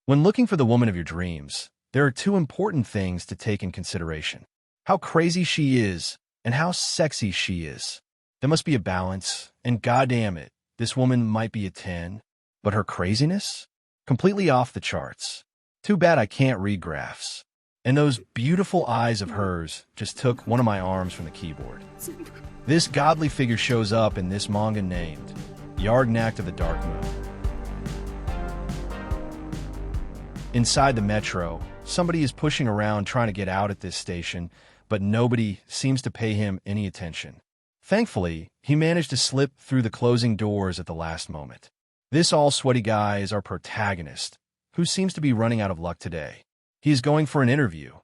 When looking for the woman of your dreams, there are two important things to take in consideration: how crazy she is and how sexy she is. There must be a balance, and goddamn it, this woman might be a 10, but her craziness? Completely off the charts. Too bad I can't read graphs. And those beautiful eyes of hers just took one of my arms from the keyboard. This godly figure shows up in this manga named Jarnak of the Dark Moon. Inside the metro, somebody is pushing around trying to get out at this station, but nobody seems to pay him any attention. Thankfully, he managed to slip through the closing doors at the last moment. This all-sweaty guy is our protagonist, who seems to be running out of luck today. He is going for an interview,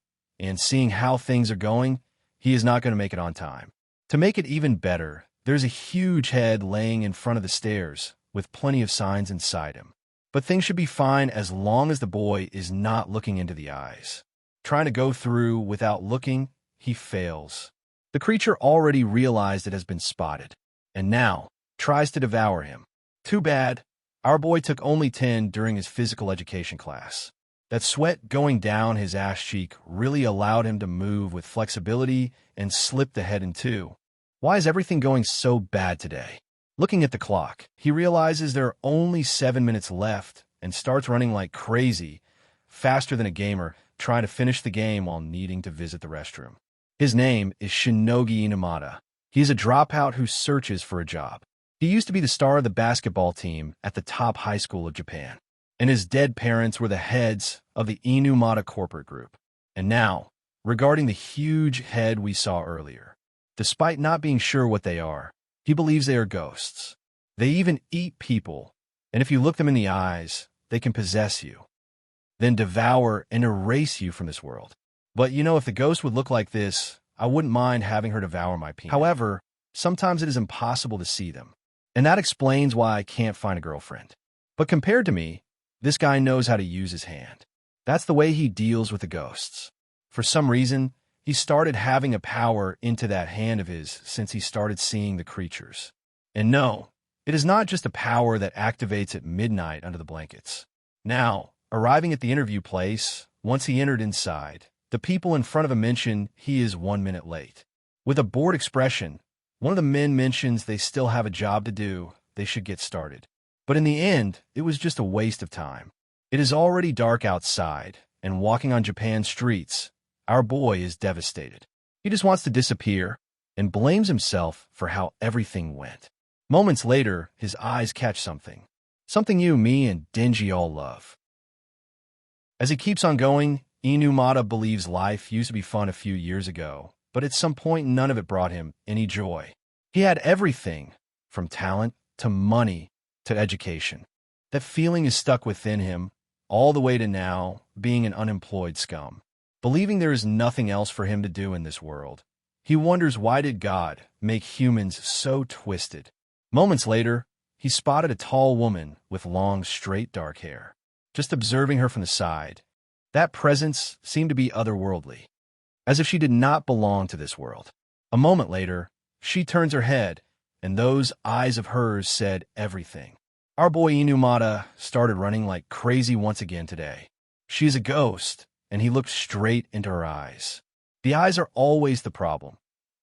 and seeing how things are going, he is not going to make it on time. To make it even better, there's a huge head laying in front of the stairs, with plenty of signs inside him. But things should be fine as long as the boy is not looking into the eyes. Trying to go through without looking, he fails. The creature already realized it has been spotted, and now tries to devour him. Too bad, our boy took only 10 during his physical education class. That sweat going down his ass cheek really allowed him to move with flexibility and slip the head in two. Why is everything going so bad today? Looking at the clock, he realizes there are only 7 minutes left and starts running like crazy, faster than a gamer, trying to finish the game while needing to visit the restroom. His name is Shinoi. He is a dropout who searches for a job. He used to be the star of the basketball team at the top high school of Japan, and his dead parents were the heads of the Inumata corporate group. And now, regarding the huge head we saw earlier, despite not being sure what they are, he believes they are ghosts. They even eat people, and if you look them in the eyes, they can possess you, then devour and erase you from this world. But you know, if the ghost would look like this, I wouldn't mind having her devour my penis. However, sometimes it is impossible to see them, and that explains why I can't find a girlfriend. But compared to me, this guy knows how to use his hand. That's the way he deals with the ghosts. For some reason, he started having a power into that hand of his since he started seeing the creatures. And no, it is not just a power that activates at midnight under the blankets. Now, arriving at the interview place, once he entered inside, the people in front of him mention he is 1 minute late. With a bored expression, one of the men mentions they still have a job to do, they should get started. But in the end, it was just a waste of time. It is already dark outside, and walking on Japan's streets, our boy is devastated. He just wants to disappear and blames himself for how everything went. Moments later, his eyes catch something. Something you, me, and Denji all love. As he keeps on going, Inumata believes life used to be fun a few years ago, but at some point none of it brought him any joy. He had everything, from talent to money to education. That feeling is stuck within him, all the way to now being an unemployed scum. Believing there is nothing else for him to do in this world, he wonders, why did God make humans so twisted? Moments later, he spotted a tall woman with long, straight, dark hair. Just observing her from the side, that presence seemed to be otherworldly, as if she did not belong to this world. A moment later, she turns her head, and those eyes of hers said everything. Our boy Inumata started running like crazy once again today. She is a ghost, and he looked straight into her eyes. The eyes are always the problem.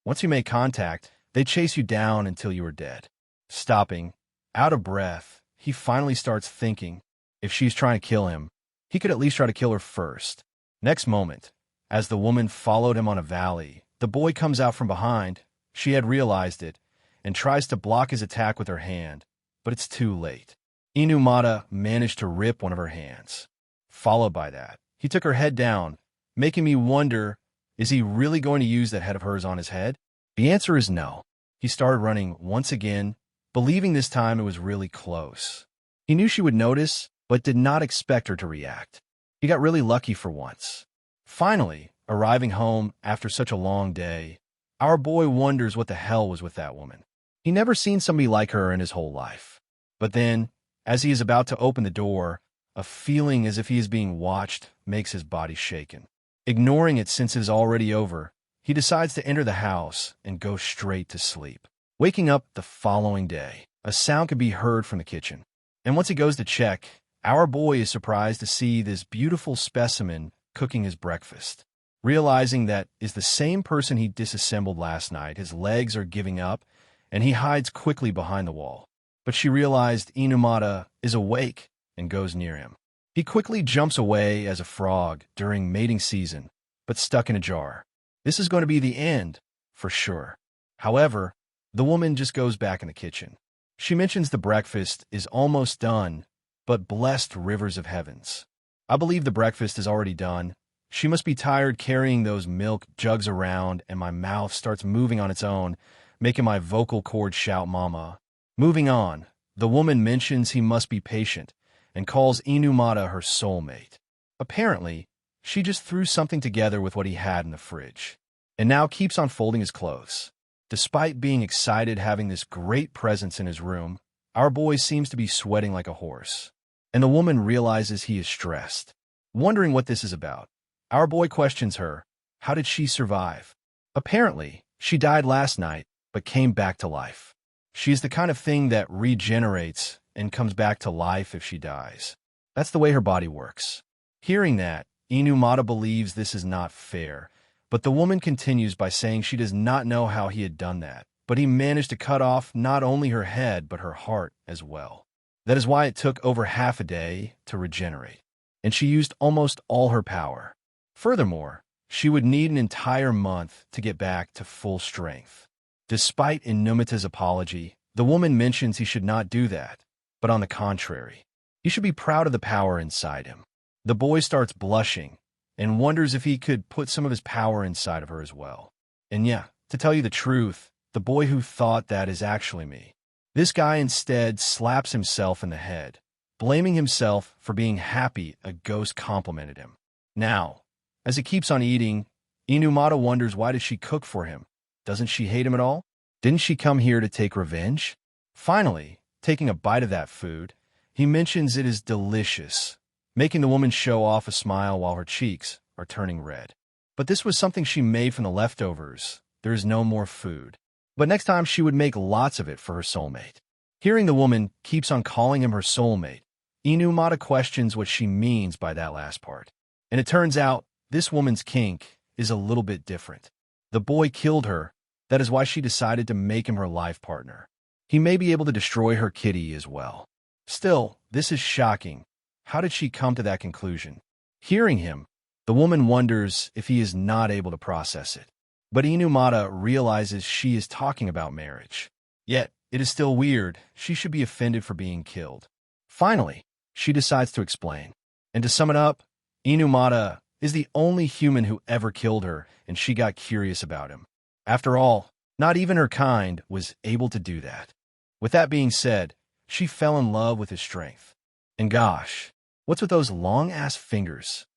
Once you make contact, they chase you down until you are dead. Stopping, out of breath, he finally starts thinking, if she's trying to kill him, he could at least try to kill her first. Next moment, as the woman followed him on a valley, the boy comes out from behind. She had realized it, and tries to block his attack with her hand, but it's too late. Inumata managed to rip one of her hands. Followed by that, he took her head down, making me wonder, is he really going to use that head of hers on his head? The answer is no. He started running once again, believing this time it was really close. He knew she would notice, but did not expect her to react. He got really lucky for once. Finally, arriving home after such a long day, our boy wonders what the hell was with that woman. He never seen somebody like her in his whole life. But then, as he is about to open the door, a feeling as if he is being watched makes his body shaken. Ignoring it since it is already over, he decides to enter the house and go straight to sleep. Waking up the following day, a sound could be heard from the kitchen. And once he goes to check, Our boy is surprised to see this beautiful specimen cooking his breakfast. Realizing that is the same person he disassembled last night, his legs are giving up, and he hides quickly behind the wall. But she realized Inumata is awake and goes near him. He quickly jumps away as a frog during mating season, but stuck in a jar. This is going to be the end, for sure. However, the woman just goes back in the kitchen. She mentions the breakfast is almost done, but blessed rivers of heavens. I believe the breakfast is already done. She must be tired carrying those milk jugs around, and my mouth starts moving on its own, making my vocal cords shout mama. Moving on, the woman mentions he must be patient and calls Inumata her soulmate. Apparently, she just threw something together with what he had in the fridge, and now keeps on folding his clothes. Despite being excited having this great presence in his room, our boy seems to be sweating like a horse, and the woman realizes he is stressed. Wondering what this is about, our boy questions her, how did she survive? Apparently, she died last night, but came back to life. She is the kind of thing that regenerates and comes back to life if she dies. That's the way her body works. Hearing that, Inumata believes this is not fair, but the woman continues by saying she does not know how he had done that, but he managed to cut off not only her head but her heart as well. That is why it took over half a day to regenerate, and she used almost all her power. Furthermore, she would need an entire month to get back to full strength. Despite Inumata's apology, the woman mentions he should not do that, but on the contrary, he should be proud of the power inside him. The boy starts blushing and wonders if he could put some of his power inside of her as well. And yeah, to tell you the truth, the boy who thought that is actually me. This guy instead slaps himself in the head, blaming himself for being happy a ghost complimented him. Now, as he keeps on eating, Inumata wonders why does she cook for him? Doesn't she hate him at all? Didn't she come here to take revenge? Finally, taking a bite of that food, he mentions it is delicious, making the woman show off a smile while her cheeks are turning red. But this was something she made from the leftovers. There is no more food. But next time she would make lots of it for her soulmate. Hearing the woman keeps on calling him her soulmate, Inumata questions what she means by that last part. And it turns out this woman's kink is a little bit different. The boy killed her. That is why she decided to make him her life partner. He may be able to destroy her kitty as well. Still, this is shocking. How did she come to that conclusion? Hearing him, the woman wonders if he is not able to process it. But Inumata realizes she is talking about marriage. Yet, it is still weird. She should be offended for being killed. Finally, she decides to explain. And to sum it up, Inumata is the only human who ever killed her, and she got curious about him. After all, not even her kind was able to do that. With that being said, she fell in love with his strength. And gosh, what's with those long-ass fingers?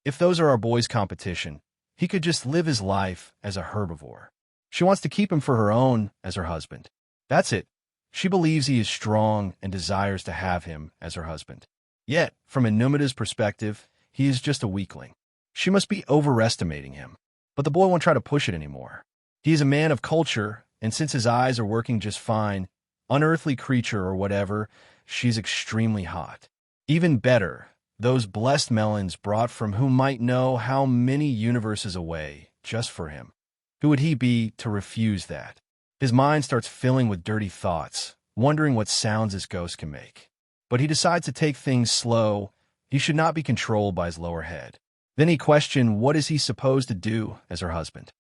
If those are our boy's competition, he could just live his life as a herbivore. She wants to keep him for her own as her husband. That's it. She believes he is strong and desires to have him as her husband. Yet, from Inumata's perspective, he is just a weakling. She must be overestimating him. But the boy won't try to push it anymore. He is a man of culture, and since his eyes are working just fine, unearthly creature or whatever, she's extremely hot. Even better, those blessed melons brought from who might know how many universes away, just for him. Who would he be to refuse that? His mind starts filling with dirty thoughts, wondering what sounds this ghost can make. But he decides to take things slow. He should not be controlled by his lower head. Then he questioned what is he supposed to do as her husband.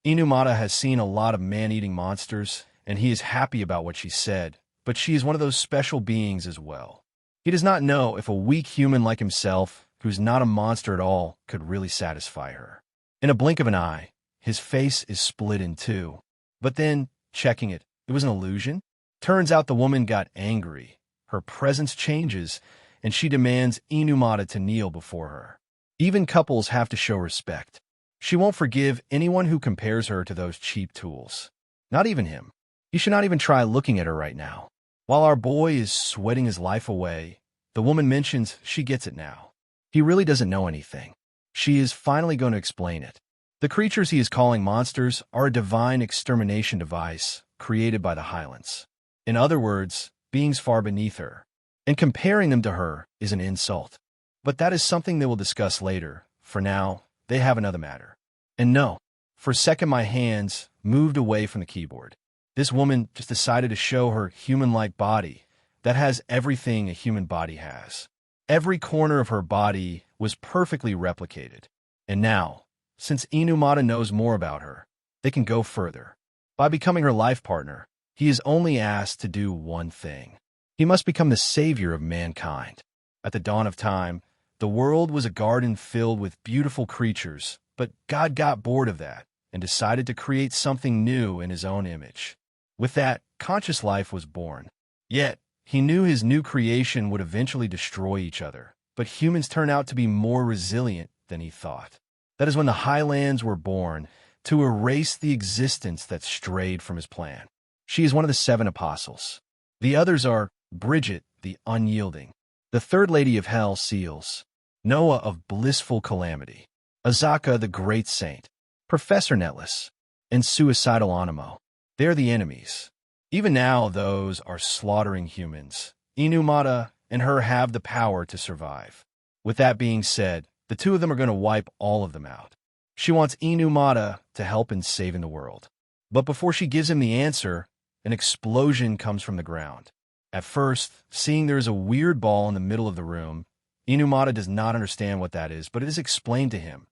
Inumata has seen a lot of man-eating monsters, and he is happy about what she said, but she is one of those special beings as well. He does not know if a weak human like himself, who's not a monster at all, could really satisfy her. In a blink of an eye, his face is split in two. But then, checking it, it was an illusion. Turns out the woman got angry. Her presence changes, and she demands Inumata to kneel before her. Even couples have to show respect. She won't forgive anyone who compares her to those cheap tools. Not even him. He should not even try looking at her right now. While our boy is sweating his life away, the woman mentions she gets it now. He really doesn't know anything. She is finally going to explain it. The creatures he is calling monsters are a divine extermination device created by the Highlands. In other words, beings far beneath her. and comparing them to her is an insult. But that is something they will discuss later. For now, they have another matter. And no, for a second my hands moved away from the keyboard. This woman just decided to show her human-like body that has everything a human body has. Every corner of her body was perfectly replicated. And now, since Inumata knows more about her, they can go further. By becoming her life partner, he is only asked to do one thing. He must become the savior of mankind. At the dawn of time, the world was a garden filled with beautiful creatures, but God got bored of that and decided to create something new in his own image. With that, conscious life was born. Yet, he knew his new creation would eventually destroy each other, but humans turn out to be more resilient than he thought. That is when the Highlands were born, to erase the existence that strayed from his plan. She is one of the 7 apostles. The others are Bridget, the unyielding, the third lady of hell seals, Noah of blissful calamity, Azaka the great saint, Professor Netless, and suicidal Animo. They are the enemies. Even now, those are slaughtering humans. Inumata and her have the power to survive. With that being said, the 2 of them are going to wipe all of them out. She wants Inumata to help in saving the world. But before she gives him the answer, an explosion comes from the ground. At first, seeing there is a weird ball in the middle of the room, Inumata does not understand what that is, but it is explained to him.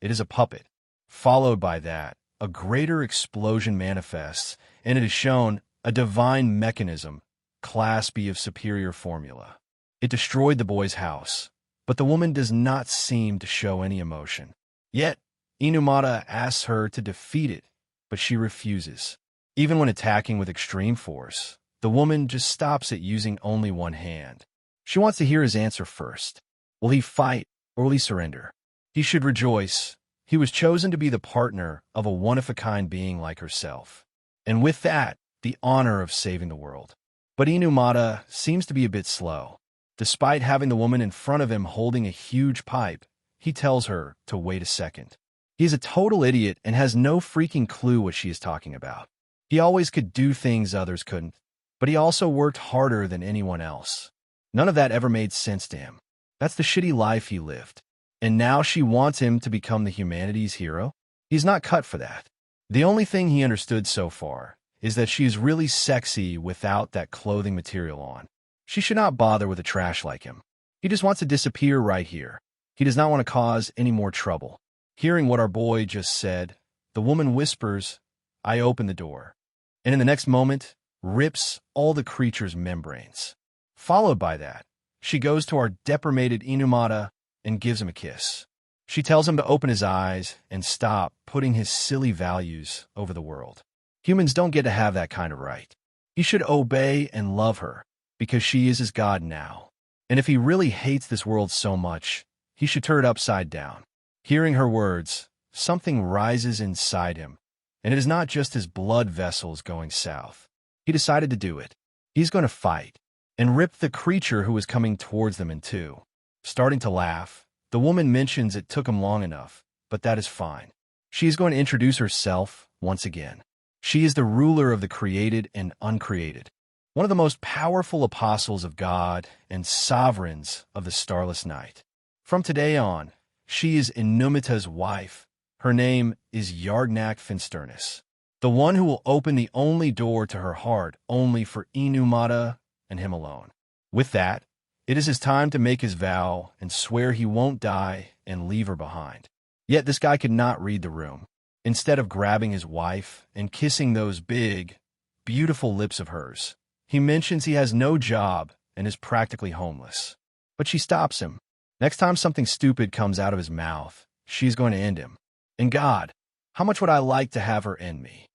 It is a puppet. Followed by that, a greater explosion manifests, and it is shown a divine mechanism, Class B of superior formula. It destroyed the boy's house, but the woman does not seem to show any emotion. Yet, Inumata asks her to defeat it, but she refuses. Even when attacking with extreme force, the woman just stops it using only one hand. She wants to hear his answer first. Will he fight, or will he surrender? He should rejoice. He was chosen to be the partner of a one-of-a-kind being like herself. And with that, the honor of saving the world. But Inumata seems to be a bit slow. Despite having the woman in front of him holding a huge pipe, he tells her to wait a second. He is a total idiot and has no freaking clue what she is talking about. He always could do things others couldn't, but he also worked harder than anyone else. None of that ever made sense to him. That's the shitty life he lived. And now she wants him to become the humanity's hero? He's not cut for that. The only thing he understood so far is that she is really sexy without that clothing material on. She should not bother with a trash like him. He just wants to disappear right here. He does not want to cause any more trouble. Hearing what our boy just said, the woman whispers, "I open the door," and in the next moment, rips all the creature's membranes. Followed by that, she goes to our deprimated Inumata and gives him a kiss. She tells him to open his eyes and stop putting his silly values over the world. Humans don't get to have that kind of right. He should obey and love her, because she is his god now. And if he really hates this world so much, he should turn it upside down. Hearing her words, something rises inside him, and it is not just his blood vessels going south. He decided to do it. He's going to fight, and rip the creature who was coming towards them in two. Starting to laugh, the woman mentions it took him long enough, but that is fine. She is going to introduce herself once again. She is the ruler of the created and uncreated, one of the most powerful apostles of God and sovereigns of the starless night. From today on, she is Inumata's wife. Her name is Jarnak Finsterness, the one who will open the only door to her heart only for Inumata and him alone. With that, it is his time to make his vow and swear he won't die and leave her behind. Yet this guy could not read the room. Instead of grabbing his wife and kissing those big, beautiful lips of hers, he mentions he has no job and is practically homeless. But she stops him. Next time something stupid comes out of his mouth, she's going to end him. And God, how much would I like to have her end me?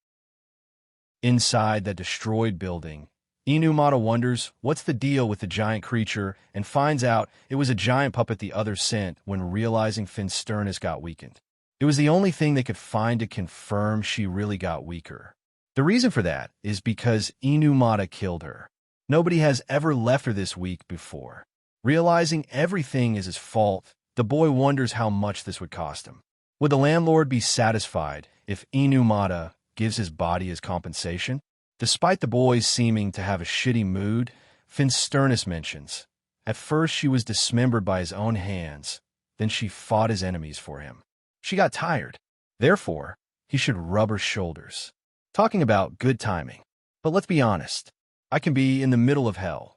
Inside that destroyed building, Inumata wonders what's the deal with the giant creature and finds out it was a giant puppet the others sent when realizing Finsterness got weakened. It was the only thing they could find to confirm she really got weaker. The reason for that is because Inumata killed her. Nobody has ever left her this weak before. Realizing everything is his fault, the boy wonders how much this would cost him. Would the landlord be satisfied if Inumata gives his body as compensation? Despite the boy seeming to have a shitty mood, Finsternus mentions. At first she was dismembered by his own hands, then she fought his enemies for him. She got tired. Therefore, he should rub her shoulders. Talking about good timing. But let's be honest. I can be in the middle of hell.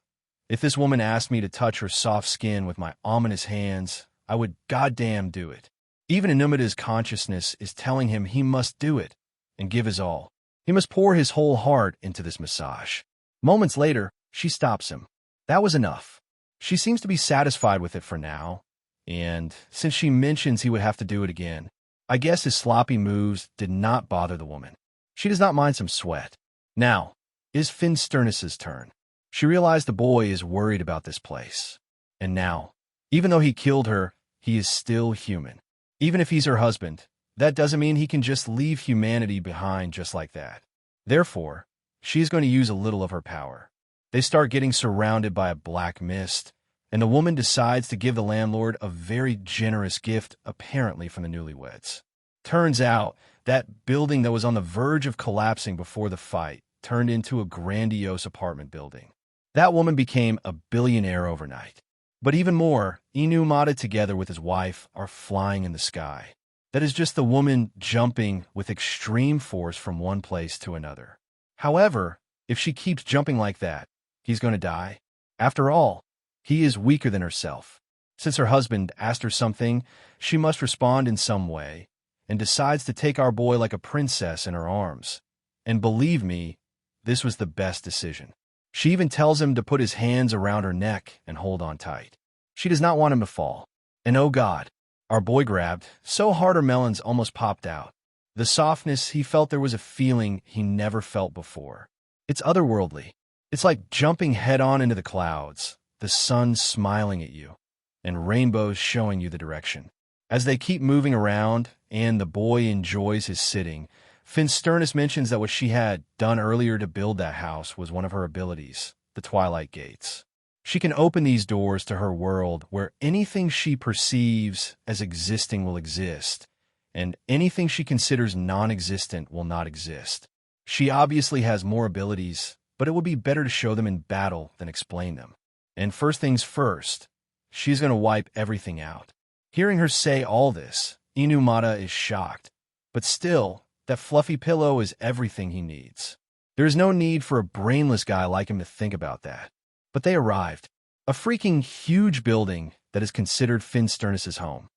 If this woman asked me to touch her soft skin with my ominous hands, I would goddamn do it. Even Inumita's consciousness is telling him he must do it and give his all. He must pour his whole heart into this massage. Moments later, she stops him. That was enough. She seems to be satisfied with it for now, and since she mentions he would have to do it again, I guess his sloppy moves did not bother the woman. She does not mind some sweat. Now, is Finsternus's turn. She realized the boy is worried about this place. And now, even though he killed her, he is still human. Even if he's her husband, that doesn't mean he can just leave humanity behind just like that. Therefore, she's going to use a little of her power. They start getting surrounded by a black mist, and the woman decides to give the landlord a very generous gift, apparently from the newlyweds. Turns out, that building that was on the verge of collapsing before the fight turned into a grandiose apartment building. That woman became a billionaire overnight. But even more, Inumata together with his wife are flying in the sky. That is just the woman jumping with extreme force from one place to another. However, if she keeps jumping like that, he's going to die. After all, he is weaker than herself. Since her husband asked her something, she must respond in some way, and decides to take our boy like a princess in her arms. And believe me, this was the best decision. She even tells him to put his hands around her neck and hold on tight. She does not want him to fall. And oh God, our boy grabbed so hard her melons almost popped out. The softness, he felt there was a feeling he never felt before. It's otherworldly. It's like jumping head-on into the clouds, the sun smiling at you, and rainbows showing you the direction. As they keep moving around, and the boy enjoys his sitting, Finsternus mentions that what she had done earlier to build that house was one of her abilities, the Twilight Gates. She can open these doors to her world where anything she perceives as existing will exist, and anything she considers non-existent will not exist. She obviously has more abilities, but it would be better to show them in battle than explain them. And first things first, she's going to wipe everything out. Hearing her say all this, Inumata is shocked, but still, that fluffy pillow is everything he needs. There is no need for a brainless guy like him to think about that. But they arrived. A freaking huge building that is considered Finsternus's home.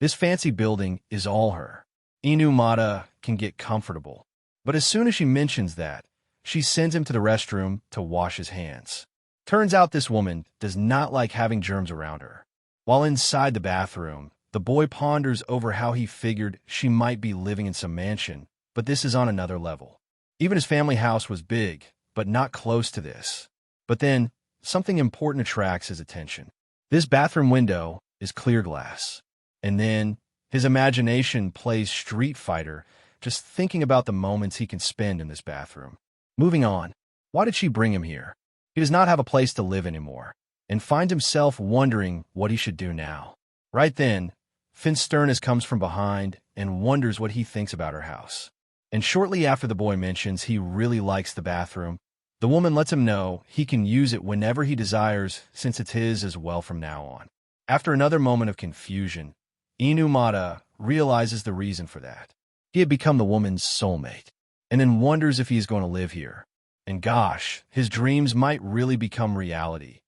This fancy building is all her. Inumata can get comfortable. But as soon as she mentions that, she sends him to the restroom to wash his hands. Turns out this woman does not like having germs around her. While inside the bathroom, the boy ponders over how he figured she might be living in some mansion, but this is on another level. Even his family house was big, but not close to this. But then, something important attracts his attention. This bathroom window is clear glass. And then, his imagination plays Street Fighter, just thinking about the moments he can spend in this bathroom. Moving on, why did she bring him here? He does not have a place to live anymore, and finds himself wondering what he should do now. Right then, Finsternus comes from behind and wonders what he thinks about her house. And shortly after the boy mentions he really likes the bathroom, the woman lets him know he can use it whenever he desires since it's his as well from now on. After another moment of confusion, Inumata realizes the reason for that. He had become the woman's soulmate, and then wonders if he is going to live here. And gosh, his dreams might really become reality.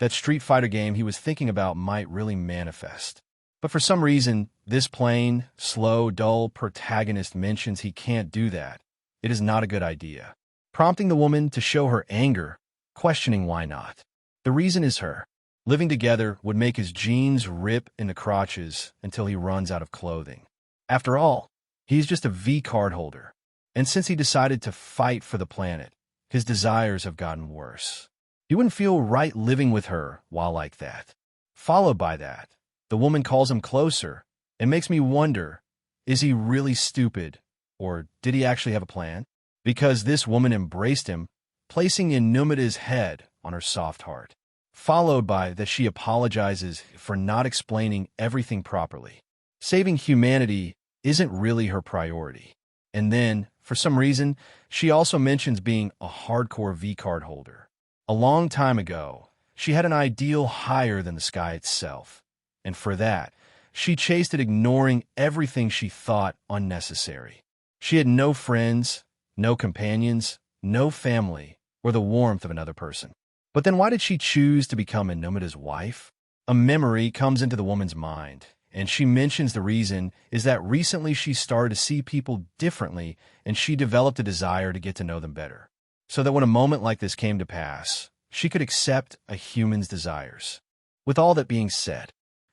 That Street Fighter game he was thinking about might really manifest. But for some reason, this plain, slow, dull protagonist mentions he can't do that. It is not a good idea. Prompting the woman to show her anger, questioning why not. The reason is her. Living together would make his jeans rip in the crotches until he runs out of clothing. After all, he's just a V-card holder. And since he decided to fight for the planet, his desires have gotten worse. He wouldn't feel right living with her while like that. Followed by that, the woman calls him closer and makes me wonder, is he really stupid, or did he actually have a plan? Because this woman embraced him, placing Inumata's head on her soft heart. Followed by that she apologizes for not explaining everything properly. Saving humanity isn't really her priority. And then, for some reason, she also mentions being a hardcore V-card holder. A long time ago, she had an ideal higher than the sky itself, and for that, she chased it, ignoring everything she thought unnecessary. She had no friends, no companions, no family, or the warmth of another person. But then why did she choose to become Inomida's wife? A memory comes into the woman's mind, and she mentions the reason is that recently she started to see people differently, and she developed a desire to get to know them better, so that when a moment like this came to pass, she could accept a human's desires. With all that being said,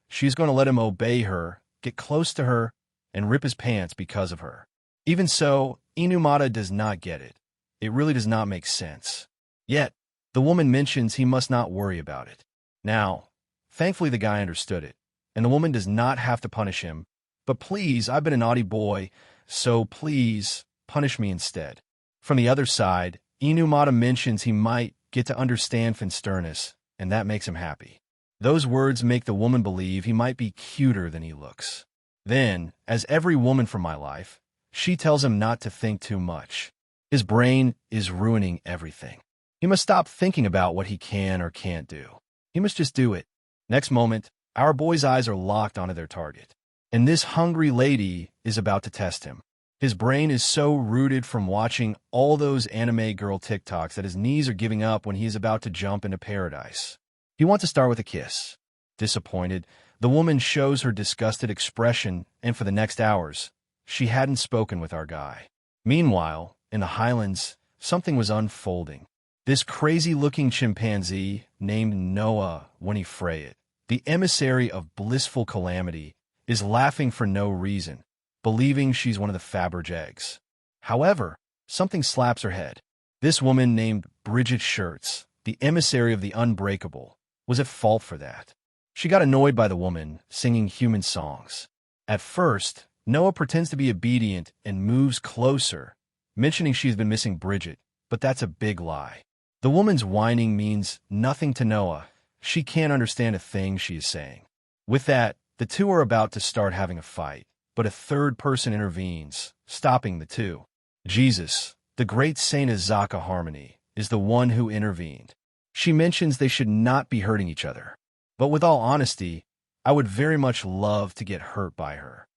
she's going to let him obey her, get close to her, and rip his pants because of her. Even so, Inumata does not get it. It really does not make sense. Yet, the woman mentions he must not worry about it. Now, thankfully the guy understood it, and the woman does not have to punish him. But please, I've been a naughty boy, so please, punish me instead. From the other side, Inumata mentions he might get to understand Finsternus, and that makes him happy. Those words make the woman believe he might be cuter than he looks. Then, as every woman from my life, she tells him not to think too much. His brain is ruining everything. He must stop thinking about what he can or can't do. He must just do it. Next moment, our boy's eyes are locked onto their target, and this hungry lady is about to test him. His brain is so rooted from watching all those anime girl TikToks that his knees are giving up when he is about to jump into paradise. He wants to start with a kiss. Disappointed, the woman shows her disgusted expression, and for the next hours, she hadn't spoken with our guy. Meanwhile, in the Highlands, something was unfolding. This crazy-looking chimpanzee, named Noah Winifred, the emissary of blissful calamity, is laughing for no reason, believing she's one of the Faberge eggs. However, something slaps her head. This woman named Bridget Shirts, the emissary of the Unbreakable, was at fault for that. She got annoyed by the woman singing human songs. At first, Noah pretends to be obedient and moves closer, mentioning she's been missing Bridget, but that's a big lie. The woman's whining means nothing to Noah. She can't understand a thing she is saying. With that, the two are about to start having a fight, but a third person intervenes, stopping the two. Jesus, the great Saint Azaka Harmony, is the one who intervened. She mentions they should not be hurting each other. But with all honesty, I would very much love to get hurt by her.